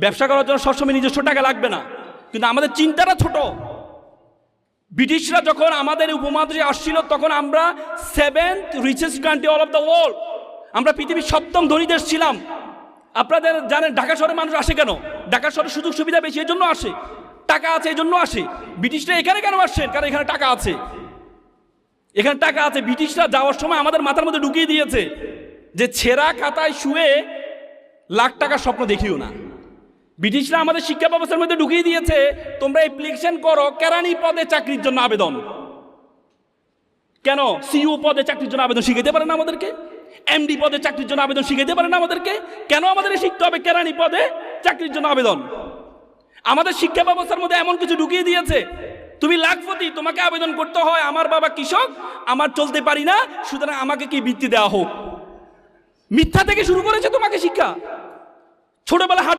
ব্যবসা করার জন্য সবসময় নিজস্ব টাকা লাগবে না, কিন্তু আমাদের চিন্তাটা ছোট। ব্রিটিশরা যখন আমাদের উপমহাদেশে আসছিল তখন আমরা 7th richest country all of the world, আমরা পৃথিবীর 7ম ধনী দেশ ছিলাম। আপনাদের জানেন ঢাকা শহরে মানুষ আসে কেন? ঢাকা শহরে সুযোগ সুবিধা বেশি, এই জন্য আসে। টাকা আছে এই জন্য আসে। ব্রিটিশরা এখানে কেন আসছেন? কারণ এখানে টাকা আছে, এখানে টাকা আছে। ব্রিটিশরা যাওয়ার সময় আমাদের মাথার মধ্যে ঢুকিয়ে দিয়েছে যে ছেঁড়া খাতায় শুয়ে লাখ টাকার স্বপ্ন দেখিও না। ব্রিটিশরা আমাদের শিক্ষা ব্যবস্থার মধ্যে ঢুকিয়ে দিয়েছে তোমরা অ্যাপ্লিকেশন করো কেরানি পদে চাকরির জন্য আবেদন। কেন? সিইও পদে চাকরির জন্য আবেদন শিখাইতে পারে না আমাদেরকে? এমডি পদে চাকরির জন্য আবেদন শিখাইতে পারে না আমাদেরকে? কেন আমাদের শিখতে হবে কেরানি পদে চাকরির জন্য আবেদন? আমাদের শিক্ষা ব্যবস্থার মধ্যে এমন কিছু ঢুকিয়ে দিয়েছে তুমি লাখপতি, তোমাকে আবেদন করতে হয় আমার বাবা কৃষক, আমার চলতে পারি না, সুতরাং আমাকে কি বৃত্তি দেওয়া হোক। মিথ্যা থেকে শুরু করেছে তোমাকে শিক্ষা। ছোটবেলা